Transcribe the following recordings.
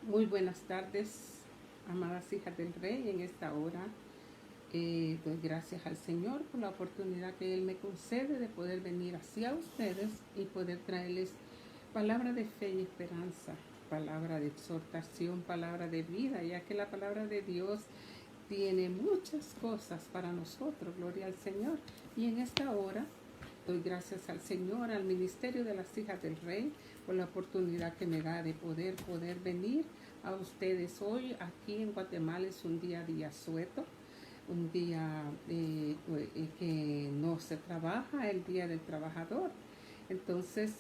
Muy buenas tardes, amadas hijas del Rey. En esta hora doy gracias al Señor por la oportunidad que Él me concede de poder venir hacia ustedes y poder traerles palabra de fe y esperanza, palabra de exhortación, palabra de vida, ya que la palabra de Dios tiene muchas cosas para nosotros, gloria al Señor. Y en esta hora doy gracias al Señor, al Ministerio de las Hijas del Rey, por la oportunidad que me da de poder venir a ustedes. Hoy aquí en Guatemala es un día asueto, un día que no se trabaja, el Día del Trabajador. Entonces,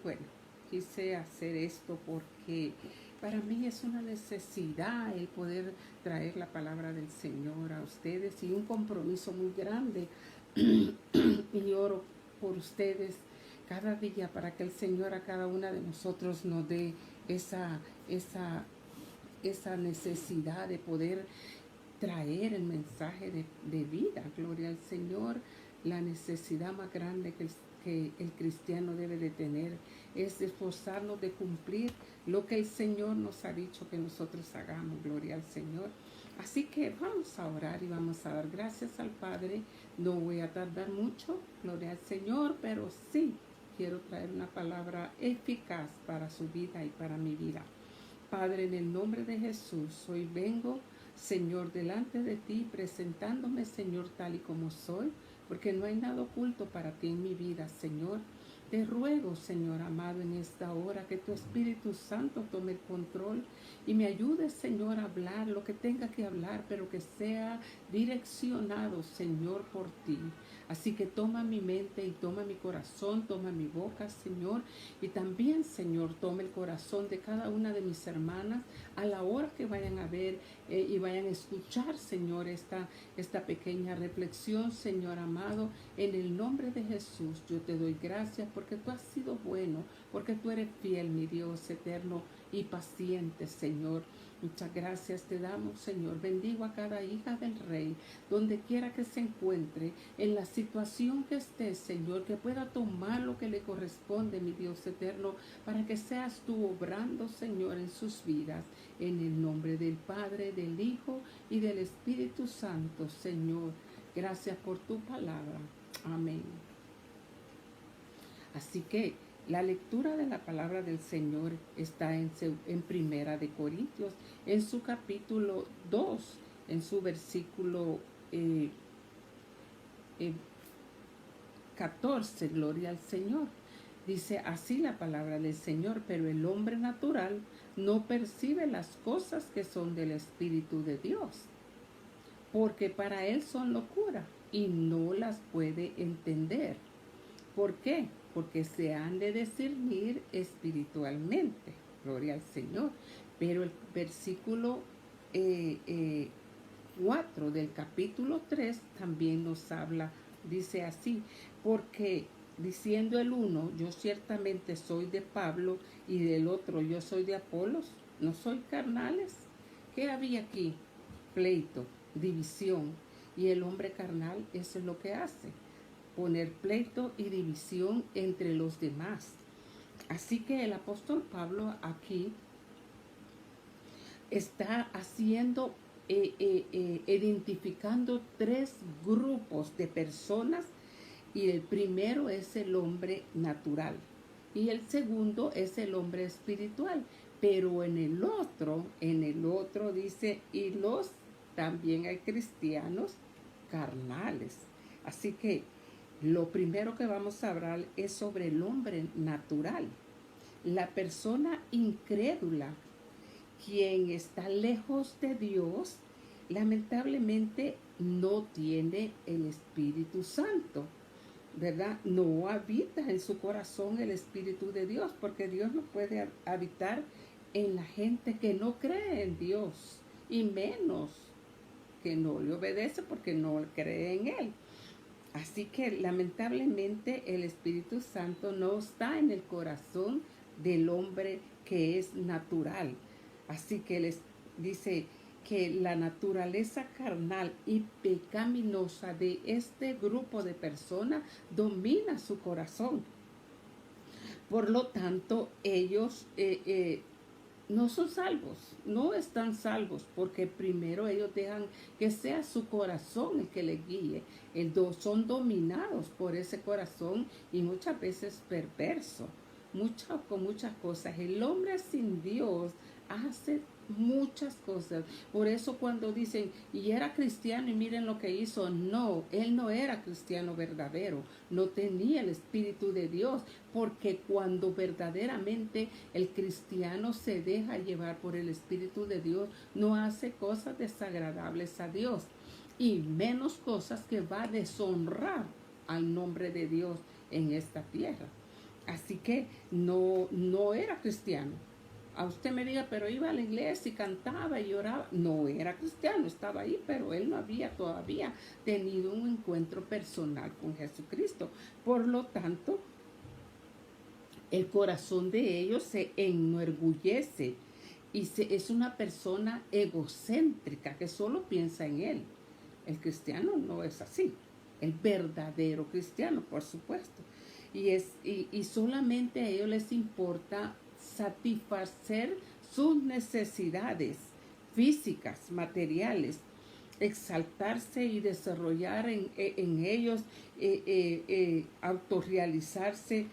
bueno, quise hacer esto porque para mí es una necesidad el poder traer la palabra del Señor a ustedes y un compromiso muy grande. Y oro por ustedes cada día para que el Señor a cada una de nosotros nos dé esa necesidad de poder traer el mensaje de vida. Gloria al Señor. La necesidad más grande que el cristiano debe de tener es esforzarnos de cumplir lo que el Señor nos ha dicho que nosotros hagamos. Gloria al Señor. Así que vamos a orar y vamos a dar gracias al Padre. No voy a tardar mucho, gloria al Señor, pero sí quiero traer una palabra eficaz para su vida y para mi vida. Padre, en el nombre de Jesús, hoy vengo, Señor, delante de ti, presentándome, Señor, tal y como soy, porque no hay nada oculto para ti en mi vida, Señor. Te ruego, Señor amado, en esta hora que tu Espíritu Santo tome el control y me ayude, Señor, a hablar lo que tenga que hablar, pero que sea direccionado, Señor, por ti. Así que toma mi mente y toma mi corazón, toma mi boca, Señor, y también, Señor, toma el corazón de cada una de mis hermanas a la hora que vayan a ver y vayan a escuchar, Señor, esta pequeña reflexión, Señor amado. En el nombre de Jesús, yo te doy gracias porque tú has sido bueno, porque tú eres fiel, mi Dios eterno y paciente, Señor. Muchas gracias te damos, Señor. Bendigo a cada hija del Rey, donde quiera que se encuentre, en la situación que esté, Señor, que pueda tomar lo que le corresponde, mi Dios eterno, para que seas tú obrando, Señor, en sus vidas. En el nombre del Padre, del Hijo y del Espíritu Santo, Señor. Gracias por tu palabra. Amén. Así que la lectura de la palabra del Señor está en Primera de Corintios, en su capítulo 2, en su versículo 14, gloria al Señor. Dice así la palabra del Señor: pero el hombre natural no percibe las cosas que son del Espíritu de Dios, porque para él son locura y no las puede entender. ¿Por qué? Porque se han de discernir espiritualmente. Gloria al Señor. Pero el versículo 4 del capítulo 3 también nos habla, dice así: porque diciendo el uno, yo ciertamente soy de Pablo, y del otro, yo soy de Apolos, ¿no soy carnales? ¿Qué había aquí? Pleito, división. Y el hombre carnal, eso es lo que hace: poner pleito y división entre los demás. Así que el apóstol Pablo aquí está haciendo, identificando tres grupos de personas, y el primero es el hombre natural y el segundo es el hombre espiritual. Pero en el otro dice, y los también hay cristianos carnales. Así que lo primero que vamos a hablar es sobre el hombre natural, la persona incrédula, quien está lejos de Dios. Lamentablemente no tiene el Espíritu Santo, ¿verdad? No habita en su corazón el Espíritu de Dios, porque Dios no puede habitar en la gente que no cree en Dios, y menos que no le obedece porque no cree en Él. Así que lamentablemente el Espíritu Santo no está en el corazón del hombre que es natural. Así que les dice que la naturaleza carnal y pecaminosa de este grupo de personas domina su corazón. Por lo tanto, ellos no son salvos, no están salvos, porque primero ellos dejan que sea su corazón el que les guíe. Son dominados por ese corazón y muchas veces perverso, con muchas cosas. El hombre sin Dios hace muchas cosas. Por eso cuando dicen, y era cristiano y miren lo que hizo, no, él no era cristiano verdadero, no tenía el Espíritu de Dios, porque cuando verdaderamente el cristiano se deja llevar por el Espíritu de Dios, no hace cosas desagradables a Dios y menos cosas que va a deshonrar al nombre de Dios en esta tierra. Así que no era cristiano. A usted me diga, pero iba a la iglesia y cantaba y lloraba. No era cristiano, estaba ahí, pero él no había todavía tenido un encuentro personal con Jesucristo. Por lo tanto, el corazón de ellos se enorgullece y es una persona egocéntrica que solo piensa en él. El cristiano no es así. El verdadero cristiano, por supuesto. Y solamente a ellos les importa satisfacer sus necesidades físicas, materiales, exaltarse y desarrollar en ellos, autorrealizarse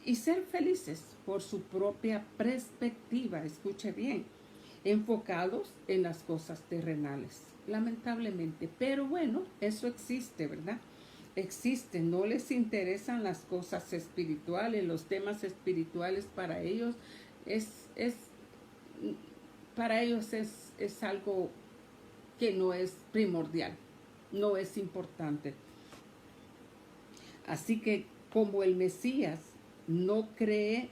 y ser felices por su propia perspectiva, escuche bien, enfocados en las cosas terrenales, lamentablemente. Pero bueno, eso existe, ¿verdad? Existe, no les interesan las cosas espirituales, los temas espirituales para ellos para ellos es algo que no es primordial, no es importante. Así que como el Mesías no cree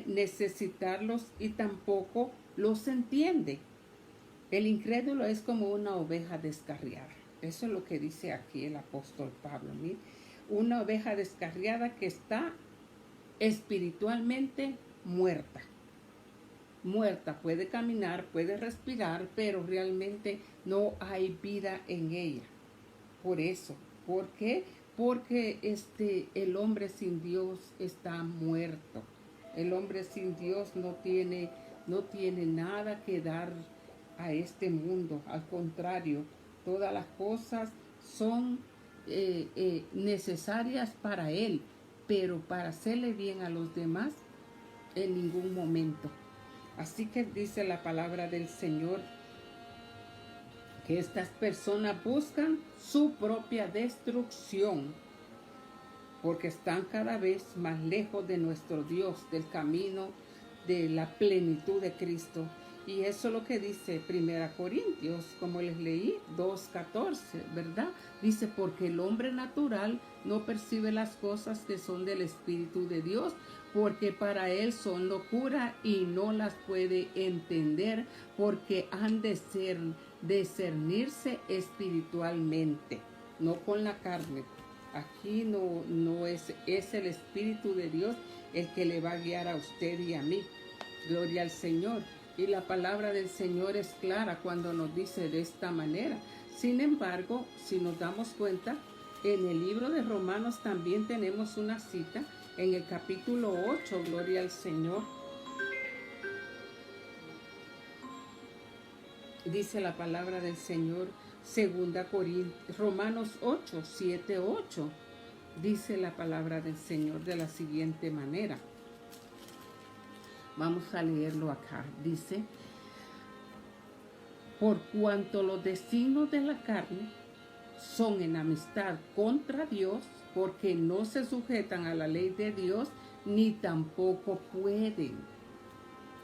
necesitarlos y tampoco los entiende. El incrédulo es como una oveja descarriada. Eso es lo que dice aquí el apóstol Pablo. ¿Mire? Una oveja descarriada que está espiritualmente muerta. Muerta, puede caminar, puede respirar, pero realmente no hay vida en ella. Por eso, ¿por qué? Porque el hombre sin Dios está muerto. El hombre sin Dios no tiene nada que dar a este mundo. Al contrario, todas las cosas son necesarias para él, pero para hacerle bien a los demás, en ningún momento. Así que dice la palabra del Señor que estas personas buscan su propia destrucción porque están cada vez más lejos de nuestro Dios, del camino de la plenitud de Cristo. Y eso es lo que dice 1 Corintios, como les leí, 2:14, ¿verdad? Dice, porque el hombre natural no percibe las cosas que son del Espíritu de Dios, porque para él son locura y no las puede entender, porque han de discernirse espiritualmente, no con la carne. Aquí no es el Espíritu de Dios el que le va a guiar a usted y a mí. Gloria al Señor. Y la palabra del Señor es clara cuando nos dice de esta manera. Sin embargo, si nos damos cuenta, en el libro de Romanos también tenemos una cita en el capítulo 8, gloria al Señor. Dice la palabra del Señor, Romanos 8, 7, 8. Dice la palabra del Señor de la siguiente manera. Vamos a leerlo acá. Dice, por cuanto los designios de la carne son enemistad contra Dios, porque no se sujetan a la ley de Dios, ni tampoco pueden.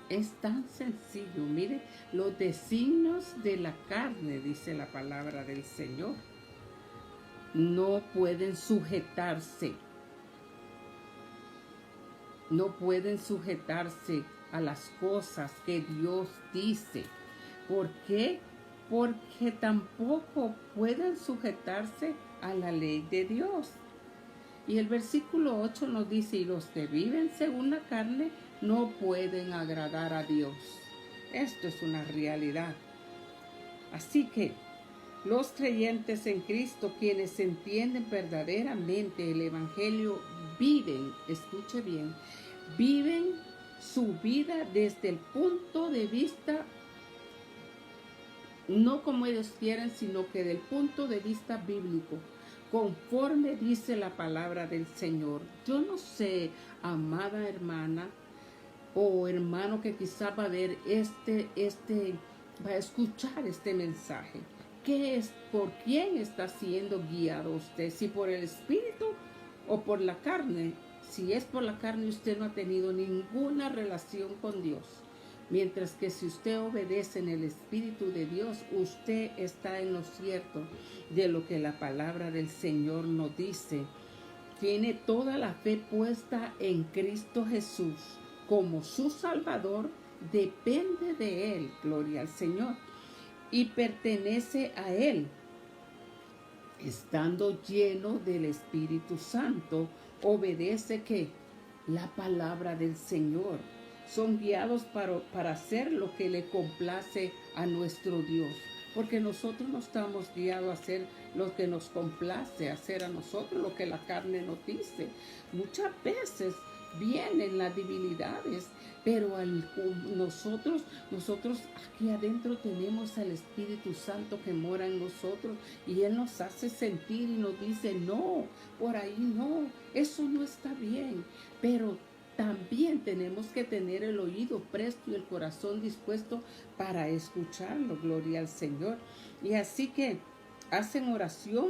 Es tan sencillo. Mire, los designios de la carne, dice la palabra del Señor, no pueden sujetarse. No pueden sujetarse a las cosas que Dios dice. ¿Por qué? Porque tampoco pueden sujetarse a la ley de Dios. Y el versículo 8 nos dice, y los que viven según la carne no pueden agradar a Dios. Esto es una realidad. Así que los creyentes en Cristo, quienes entienden verdaderamente el Evangelio, viven, escuche bien, viven su vida desde el punto de vista, no como ellos quieren, sino que del punto de vista bíblico, conforme dice la palabra del Señor. Yo no sé, amada hermana o hermano que quizá va a ver va a escuchar este mensaje. ¿Qué es? ¿Por quién está siendo guiado usted? ¿Si por el Espíritu o por la carne? Si es por la carne, usted no ha tenido ninguna relación con Dios. Mientras que si usted obedece en el Espíritu de Dios, usted está en lo cierto de lo que la palabra del Señor nos dice. Tiene toda la fe puesta en Cristo Jesús como su Salvador, depende de Él, gloria al Señor, y pertenece a Él, estando lleno del Espíritu Santo, obedece que la palabra del Señor. Son guiados para hacer lo que le complace a nuestro Dios, porque nosotros no estamos guiados a hacer lo que nos complace hacer a nosotros, lo que la carne nos dice. Muchas veces vienen las debilidades, pero nosotros aquí adentro tenemos al Espíritu Santo que mora en nosotros, y Él nos hace sentir y nos dice, no, por ahí no, eso no está bien. Pero también tenemos que tener el oído presto y el corazón dispuesto para escucharlo, gloria al Señor. Y así que hacen oración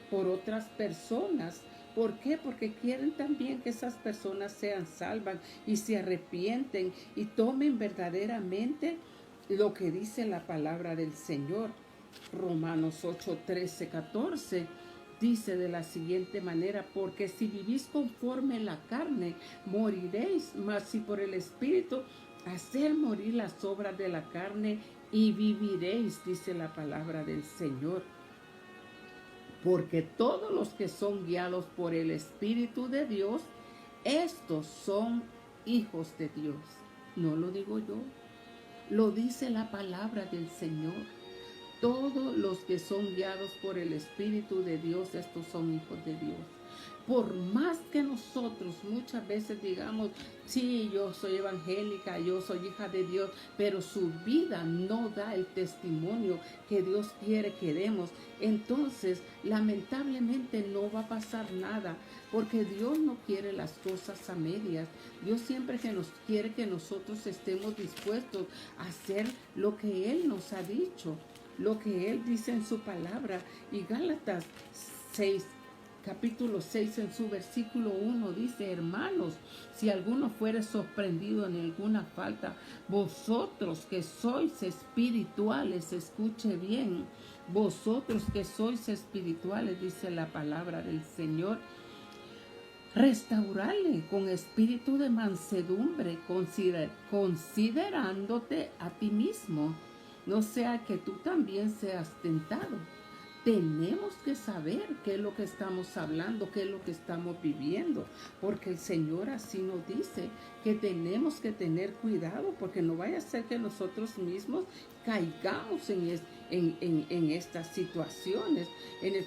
por otras personas. ¿Por qué? Porque quieren también que esas personas sean salvas y se arrepienten y tomen verdaderamente lo que dice la palabra del Señor. Romanos 8, 13, 14 dice de la siguiente manera: porque si vivís conforme la carne, moriréis, mas si por el Espíritu hacer morir las obras de la carne, y viviréis, dice la palabra del Señor. Porque todos los que son guiados por el Espíritu de Dios, estos son hijos de Dios. No lo digo yo, lo dice la palabra del Señor. Todos los que son guiados por el Espíritu de Dios, estos son hijos de Dios. Por más que nosotros muchas veces digamos, sí, yo soy evangélica, yo soy hija de Dios, pero su vida no da el testimonio que Dios quiere que demos, entonces lamentablemente no va a pasar nada, porque Dios no quiere las cosas a medias. Dios siempre quiere que nosotros estemos dispuestos a hacer lo que Él nos ha dicho, lo que Él dice en su palabra. Y Gálatas 6, capítulo 6, en su versículo 1 dice: hermanos, si alguno fuere sorprendido en alguna falta, vosotros que sois espirituales, escuche bien, vosotros que sois espirituales, dice la palabra del Señor, restaurarle con espíritu de mansedumbre, considerándote a ti mismo, no sea que tú también seas tentado. Tenemos que saber qué es lo que estamos hablando, qué es lo que estamos viviendo, porque el Señor así nos dice que tenemos que tener cuidado, porque no vaya a ser que nosotros mismos caigamos en estas situaciones. En el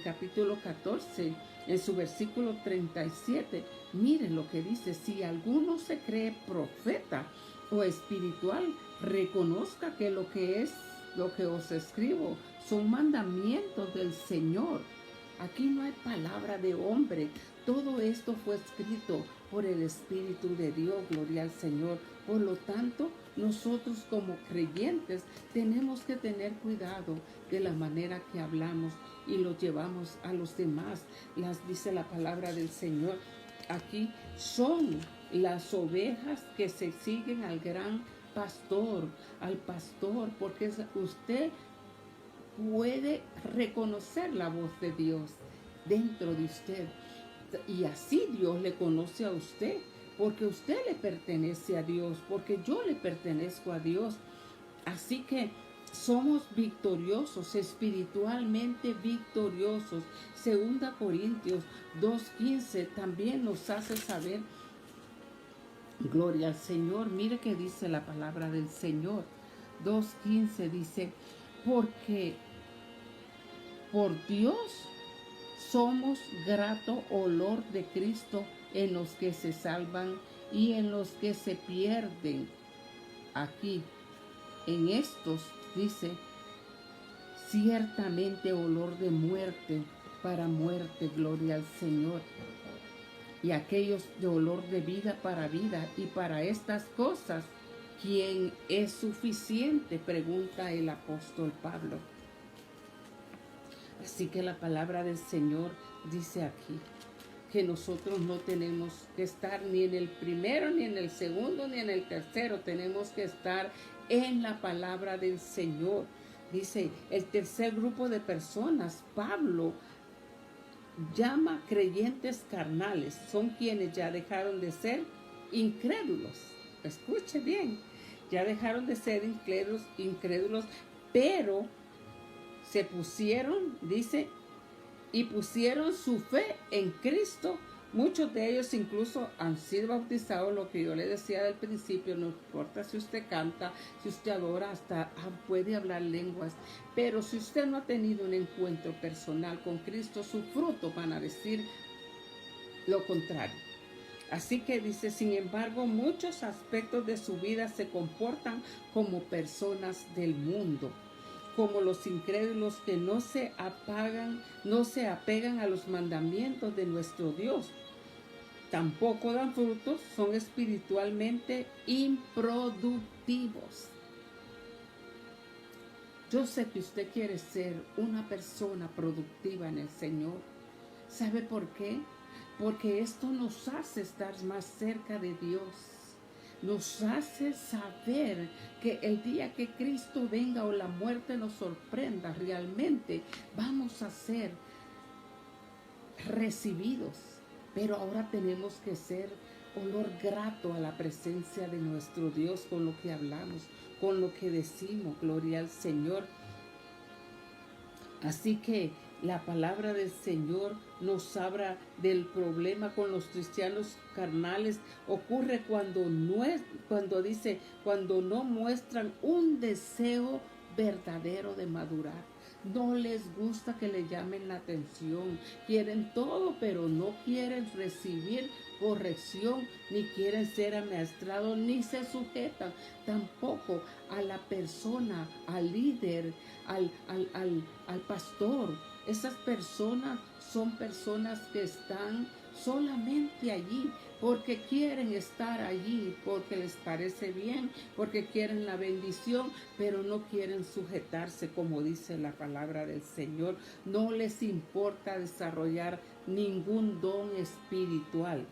capítulo 14, en su versículo 37, miren lo que dice: si alguno se cree profeta o espiritual, reconozca que lo que os escribo son mandamientos del Señor. Aquí no hay palabra de hombre. Todo esto fue escrito por el Espíritu de Dios, gloria al Señor. Por lo tanto, nosotros como creyentes tenemos que tener cuidado de la manera que hablamos y lo llevamos a los demás. Dice la palabra del Señor. Aquí son las ovejas que se siguen al gran pastor, porque usted puede reconocer la voz de Dios dentro de usted, y así Dios le conoce a usted, porque usted le pertenece a Dios, porque yo le pertenezco a Dios. Así que somos victoriosos, espiritualmente victoriosos. 2 Corintios 2:15 también nos hace saber, gloria al Señor, mire que dice la palabra del Señor. 2:15 dice: porque por Dios somos grato olor de Cristo en los que se salvan y en los que se pierden. Aquí, en estos, dice, ciertamente olor de muerte para muerte, gloria al Señor. Y aquellos de olor de vida, y para estas cosas, ¿quién es suficiente?, pregunta el apóstol Pablo. Así que la palabra del Señor dice aquí que nosotros no tenemos que estar ni en el primero, ni en el segundo, ni en el tercero. Tenemos que estar en la palabra del Señor. Dice, el tercer grupo de personas, Pablo llama creyentes carnales. Son quienes ya dejaron de ser incrédulos. Escuche bien, ya dejaron de ser incrédulos, pero se pusieron, dice, y pusieron su fe en Cristo. Muchos de ellos incluso han sido bautizados, lo que yo le decía al principio, no importa si usted canta, si usted adora, hasta puede hablar lenguas, pero si usted no ha tenido un encuentro personal con Cristo, sus frutos van a decir lo contrario. Así que dice, sin embargo, muchos aspectos de su vida se comportan como personas del mundo, como los incrédulos que no se apegan a los mandamientos de nuestro Dios. Tampoco dan frutos, son espiritualmente improductivos. Yo sé que usted quiere ser una persona productiva en el Señor. ¿Sabe por qué? Porque esto nos hace estar más cerca de Dios. Nos hace saber que el día que Cristo venga o la muerte nos sorprenda, realmente vamos a ser recibidos. Pero ahora tenemos que ser olor grato a la presencia de nuestro Dios con lo que hablamos, con lo que decimos. Gloria al Señor. Así que la palabra del Señor nos habla del problema con los cristianos carnales. Ocurre cuando no muestran un deseo verdadero de madurar. No les gusta que le llamen la atención. Quieren todo, pero no quieren recibir corrección, ni quieren ser amaestrados, ni se sujetan tampoco a la persona, al líder, al pastor. Esas personas son personas que están solamente allí porque quieren estar allí, porque les parece bien, porque quieren la bendición, pero no quieren sujetarse, como dice la palabra del Señor. No les importa desarrollar ningún don espiritual.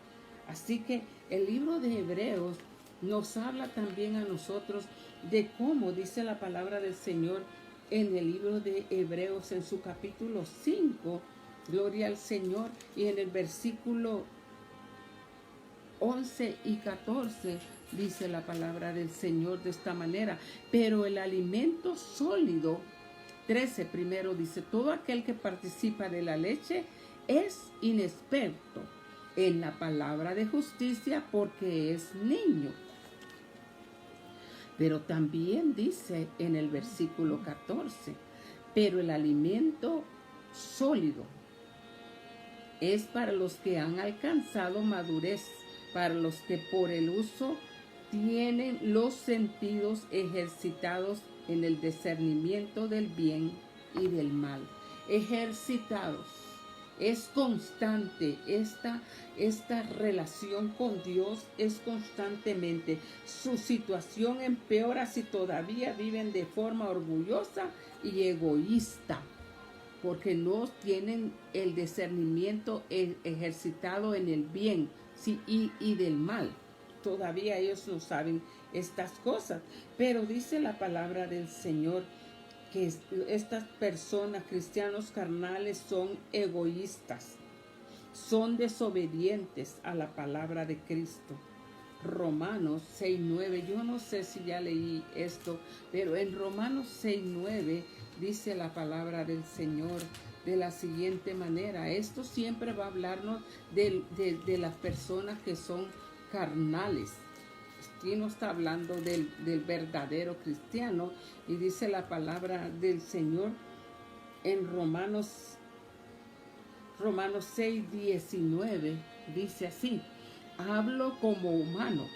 Así que el libro de Hebreos nos habla también a nosotros de cómo dice la palabra del Señor en el libro de Hebreos, en su capítulo 5, gloria al Señor, y en el versículo 11 y 14 dice la palabra del Señor de esta manera: pero el alimento sólido, 13 primero dice, todo aquel que participa de la leche es inexperto en la palabra de justicia porque es niño. Pero también dice en el versículo 14, pero el alimento sólido es para los que han alcanzado madurez, para los que por el uso tienen los sentidos ejercitados en el discernimiento del bien y del mal. Ejercitados. Es constante, esta relación con Dios es constantemente. Su situación empeora si todavía viven de forma orgullosa y egoísta, porque no tienen el discernimiento ejercitado en el bien y del mal. Todavía ellos no saben estas cosas, pero dice la palabra del Señor que estas personas, cristianos carnales, son egoístas, son desobedientes a la palabra de Cristo. Romanos 6:9, yo no sé si ya leí esto, pero en Romanos 6:9 dice la palabra del Señor de la siguiente manera. Esto siempre va a hablarnos de las personas que son carnales. Aquí no está hablando del verdadero cristiano, y dice la palabra del Señor en Romanos 6:19, dice así: hablo como humano,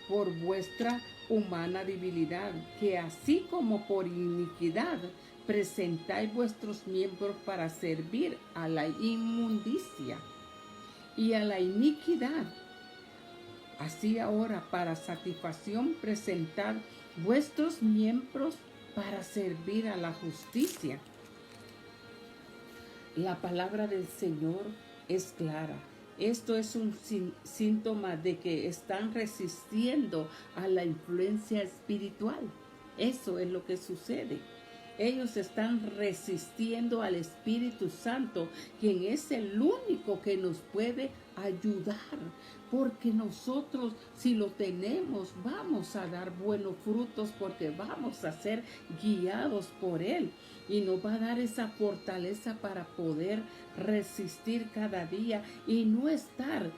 por vuestra humana debilidad, que así como por iniquidad presentáis vuestros miembros para servir a la inmundicia y a la iniquidad, así ahora para satisfacción presentad vuestros miembros para servir a la justicia. La palabra del Señor es clara. Esto es un síntoma de que están resistiendo a la influencia espiritual. Eso es lo que sucede. Ellos están resistiendo al Espíritu Santo, quien es el único que nos puede ayudar. Porque nosotros, si lo tenemos, vamos a dar buenos frutos porque vamos a ser guiados por Él. Y nos va a dar esa fortaleza para poder resistir cada día y no estar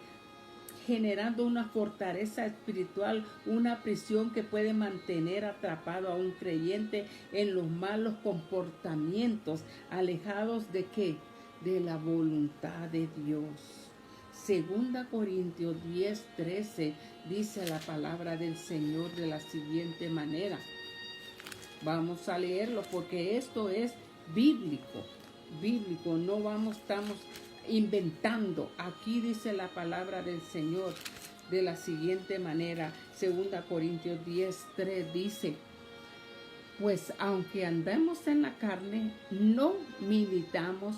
generando una fortaleza espiritual, una prisión que puede mantener atrapado a un creyente en los malos comportamientos, alejados de ¿qué? De la voluntad de Dios. Segunda Corintios 10:13 dice la palabra del Señor de la siguiente manera. Vamos a leerlo porque esto es bíblico, no estamos inventando. Aquí dice la palabra del Señor de la siguiente manera. 2 Corintios 10:3 dice: pues aunque andemos en la carne, no militamos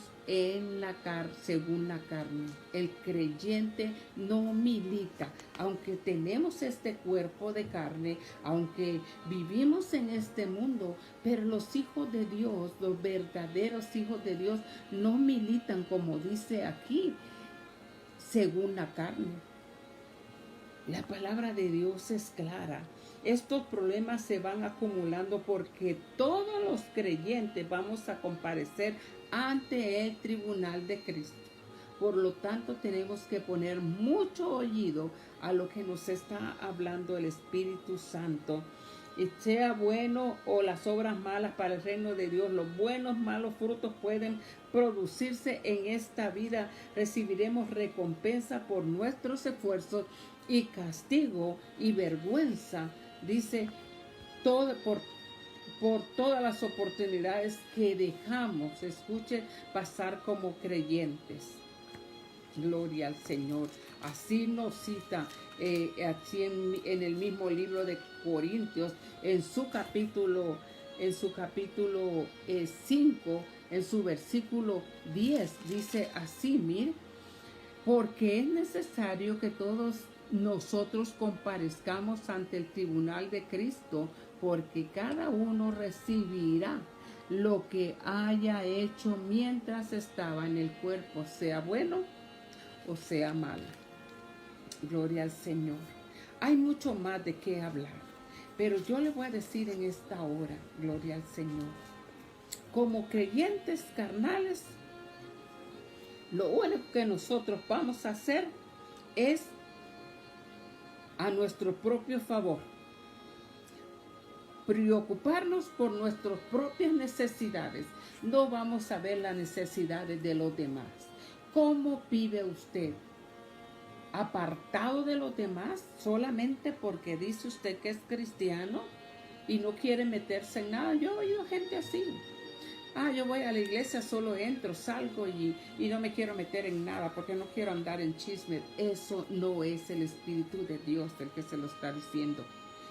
según la carne. El creyente no milita. Aunque tenemos este cuerpo de carne, aunque vivimos en este mundo, pero los hijos de Dios, los verdaderos hijos de Dios, no militan, como dice aquí, según la carne. La palabra de Dios es clara. Estos problemas se van acumulando porque todos los creyentes vamos a comparecer ante el tribunal de Cristo. Por lo tanto, tenemos que poner mucho oído a lo que nos está hablando el Espíritu Santo. Y sea bueno o las obras malas para el reino de Dios, los buenos, malos frutos pueden producirse en esta vida. Recibiremos recompensa por nuestros esfuerzos y castigo y vergüenza, dice, por todas las oportunidades que dejamos, escuche, pasar como creyentes. Gloria al Señor. Así nos cita aquí en el mismo libro de Corintios, en su capítulo 5, en su versículo 10, dice así, mire, porque es necesario que todos nosotros comparezcamos ante el tribunal de Cristo, porque cada uno recibirá lo que haya hecho mientras estaba en el cuerpo, sea bueno o sea malo. Gloria al Señor. Hay mucho más de qué hablar, pero yo le voy a decir en esta hora, gloria al Señor, como creyentes carnales, lo único que nosotros vamos a hacer es a nuestro propio favor, preocuparnos por nuestras propias necesidades. No vamos a ver las necesidades de los demás. ¿Cómo vive usted? ¿Apartado de los demás solamente porque dice usted que es cristiano y no quiere meterse en nada? Yo he oído gente así. Yo voy a la iglesia, solo entro, salgo y no me quiero meter en nada porque no quiero andar en chisme. Eso no es el Espíritu de Dios el que se lo está diciendo.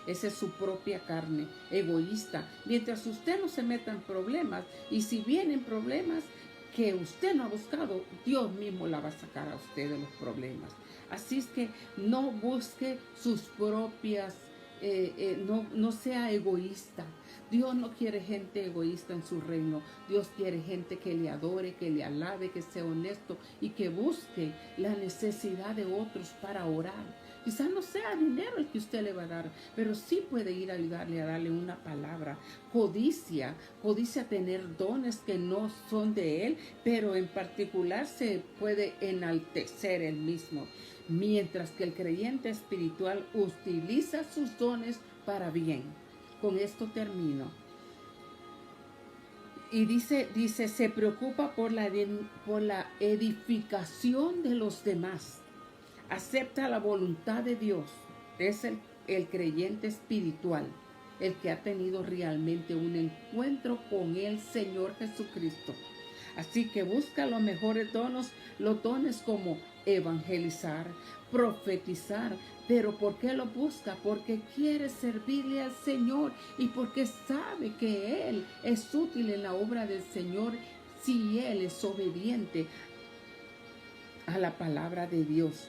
Esa es su propia carne, egoísta. Mientras usted no se meta en problemas, y si vienen problemas que usted no ha buscado, Dios mismo la va a sacar a usted de los problemas. Así es que no busque sus propias, no sea egoísta. Dios no quiere gente egoísta en su reino. Dios quiere gente que le adore, que le alabe, que sea honesto y que busque la necesidad de otros para orar. Quizás no sea dinero el que usted le va a dar, pero sí puede ir a ayudarle a darle una palabra. Codicia tener dones que no son de él, pero en particular se puede enaltecer él mismo. Mientras que el creyente espiritual utiliza sus dones para bien. Con esto termino. Y dice, se preocupa por la edificación de los demás. acepta la voluntad de Dios. Es el creyente espiritual, el que ha tenido realmente un encuentro con el Señor Jesucristo. Así que busca los mejores dones, los dones como evangelizar, profetizar. Pero ¿por qué lo busca? Porque quiere servirle al Señor y porque sabe que Él es útil en la obra del Señor si Él es obediente a la palabra de Dios.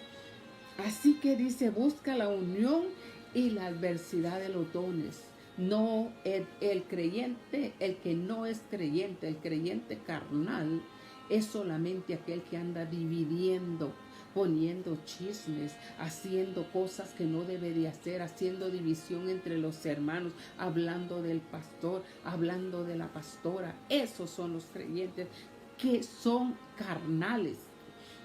Así que dice, busca la unión y la adversidad de los dones. No el creyente, el que no es creyente, el creyente carnal, es solamente aquel que anda dividiendo, poniendo chismes, haciendo cosas que no debería hacer, haciendo división entre los hermanos, hablando del pastor, hablando de la pastora. Esos son los creyentes que son carnales.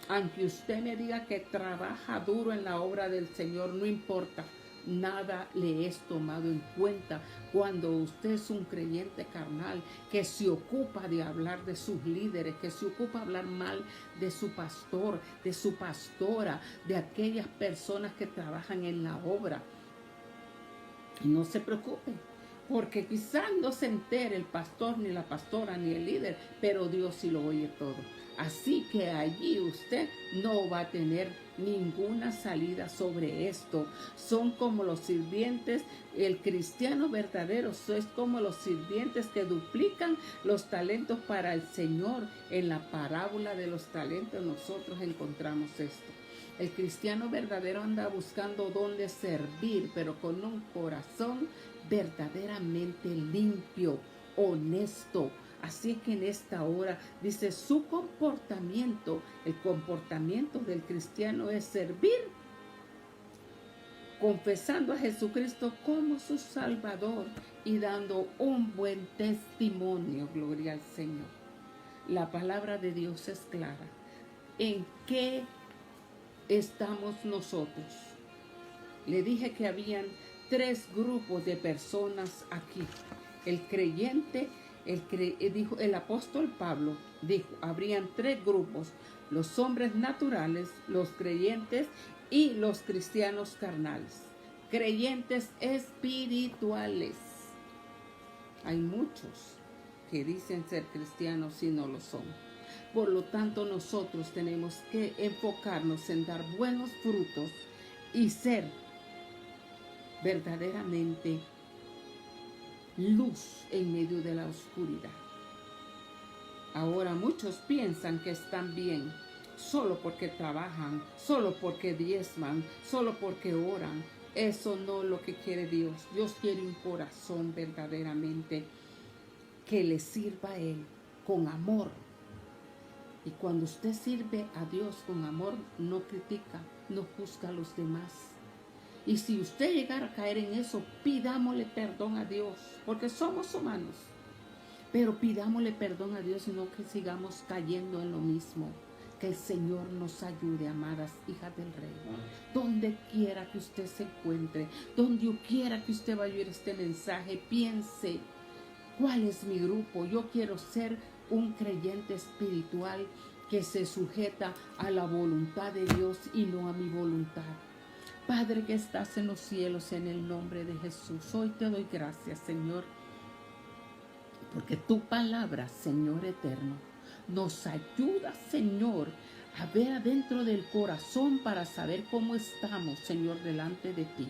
Aunque usted me diga que trabaja duro en la obra del Señor, no importa. Nada le es tomado en cuenta cuando usted es un creyente carnal que se ocupa de hablar de sus líderes, que se ocupa de hablar mal de su pastor, de su pastora, de aquellas personas que trabajan en la obra. Y no se preocupen, porque quizás no se entere el pastor, ni la pastora, ni el líder, pero Dios sí lo oye todo. Así que allí usted no va a tener ninguna salida sobre esto. Son como los sirvientes, el cristiano verdadero es como los sirvientes que duplican los talentos para el Señor. En la parábola de los talentos nosotros encontramos esto. El cristiano verdadero anda buscando dónde servir, pero con un corazón verdaderamente limpio, honesto. Así que en esta hora dice su comportamiento, el comportamiento del cristiano es servir, confesando a Jesucristo como su Salvador y dando un buen testimonio, gloria al Señor. La palabra de Dios es clara. ¿En qué estamos nosotros? Le dije que habían 3 grupos de personas aquí. El creyente, dijo el apóstol Pablo, dijo, habrían 3 grupos: los hombres naturales, los creyentes y los cristianos carnales. Creyentes espirituales. Hay muchos que dicen ser cristianos y no lo son. Por lo tanto, nosotros tenemos que enfocarnos en dar buenos frutos y ser verdaderamente luz en medio de la oscuridad. Ahora muchos piensan que están bien solo porque trabajan, solo porque diezman, solo porque oran. Eso no es lo que quiere Dios. Dios quiere un corazón verdaderamente que le sirva a Él con amor. Y cuando usted sirve a Dios con amor, no critica, no juzga a los demás. Y si usted llegara a caer en eso, pidámosle perdón a Dios, porque somos humanos. Pero pidámosle perdón a Dios y no que sigamos cayendo en lo mismo. Que el Señor nos ayude, amadas hijas del Rey. Donde quiera que usted se encuentre, donde quiera que usted vaya a oír este mensaje, piense, ¿cuál es mi grupo? Yo quiero ser un creyente espiritual que se sujeta a la voluntad de Dios y no a mi voluntad. Padre que estás en los cielos, en el nombre de Jesús, hoy te doy gracias, Señor, porque tu palabra, Señor eterno, nos ayuda, Señor, a ver adentro del corazón para saber cómo estamos, Señor, delante de ti.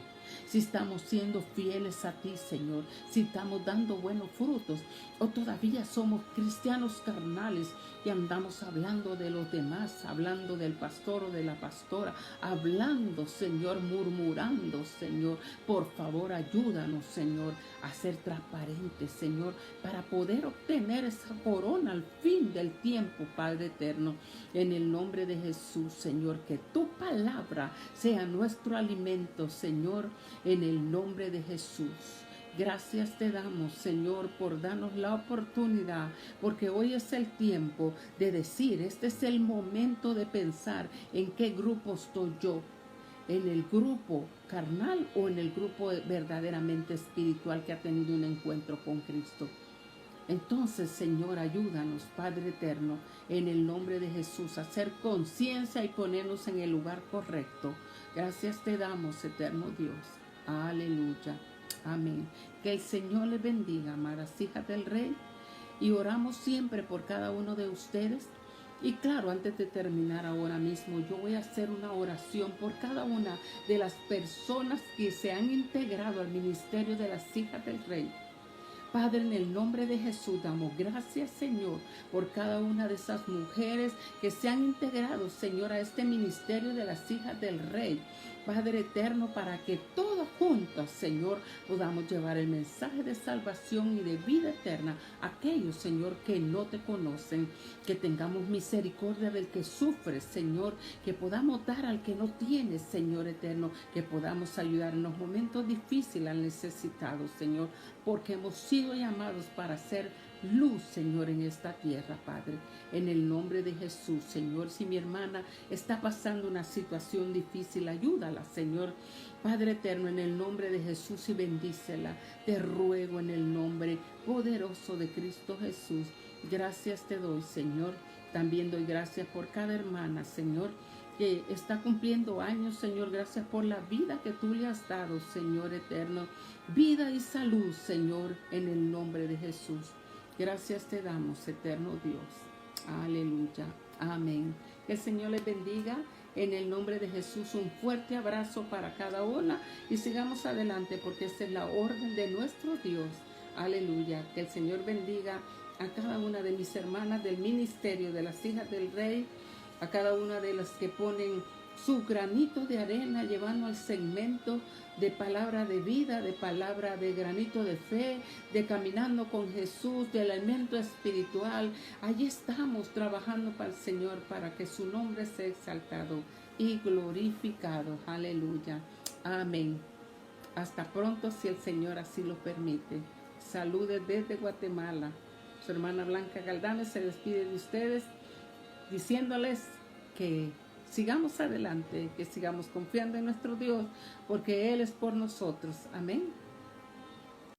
Si estamos siendo fieles a ti, Señor, si estamos dando buenos frutos, o todavía somos cristianos carnales y andamos hablando de los demás, hablando del pastor o de la pastora, hablando, Señor, murmurando, Señor. Por favor, ayúdanos, Señor, a ser transparentes, Señor, para poder obtener esa corona al fin del tiempo, Padre eterno. En el nombre de Jesús, Señor, que tu palabra sea nuestro alimento, Señor, en el nombre de Jesús. Gracias te damos, Señor, por darnos la oportunidad, porque hoy es el tiempo de decir, este es el momento de pensar en qué grupo estoy yo, en el grupo carnal o en el grupo verdaderamente espiritual que ha tenido un encuentro con Cristo. Entonces, Señor, ayúdanos, Padre eterno, en el nombre de Jesús, a hacer conciencia y ponernos en el lugar correcto. Gracias te damos, eterno Dios. Aleluya. Amén. Que el Señor les bendiga, amadas hijas del Rey. Y oramos siempre por cada uno de ustedes. Y claro, antes de terminar ahora mismo, yo voy a hacer una oración por cada una de las personas que se han integrado al ministerio de las hijas del Rey. Padre, en el nombre de Jesús, damos gracias, Señor, por cada una de esas mujeres que se han integrado, Señor, a este ministerio de las hijas del Rey. Padre eterno, para que todas juntas, Señor, podamos llevar el mensaje de salvación y de vida eterna a aquellos, Señor, que no te conocen. Que tengamos misericordia del que sufre, Señor, que podamos dar al que no tiene, Señor eterno, que podamos ayudar en los momentos difíciles al necesitado, Señor, porque hemos sido llamados para ser luz, Señor, en esta tierra, Padre. En el nombre de Jesús, Señor, si mi hermana está pasando una situación difícil, ayúdala, Señor. Padre eterno, en el nombre de Jesús, y bendícela. Te ruego en el nombre poderoso de Cristo Jesús. Gracias te doy, Señor. También doy gracias por cada hermana, Señor, que está cumpliendo años, Señor. Gracias por la vida que tú le has dado, Señor eterno. Vida y salud, Señor, en el nombre de Jesús. Gracias te damos, eterno Dios. Aleluya. Amén. Que el Señor les bendiga. En el nombre de Jesús, un fuerte abrazo para cada una. Y sigamos adelante porque esta es la orden de nuestro Dios. Aleluya. Que el Señor bendiga a cada una de mis hermanas del ministerio de las hijas del Rey. A cada una de las que ponen su granito de arena, llevando al segmento de palabra de vida, de palabra de granito de fe, de caminando con Jesús, del alimento espiritual. Allí estamos trabajando para el Señor, para que su nombre sea exaltado y glorificado. Aleluya. Amén. Hasta pronto, si el Señor así lo permite. Saludes desde Guatemala. Su hermana Blanca Galdames se despide de ustedes, diciéndoles que sigamos adelante, que sigamos confiando en nuestro Dios, porque Él es por nosotros. Amén.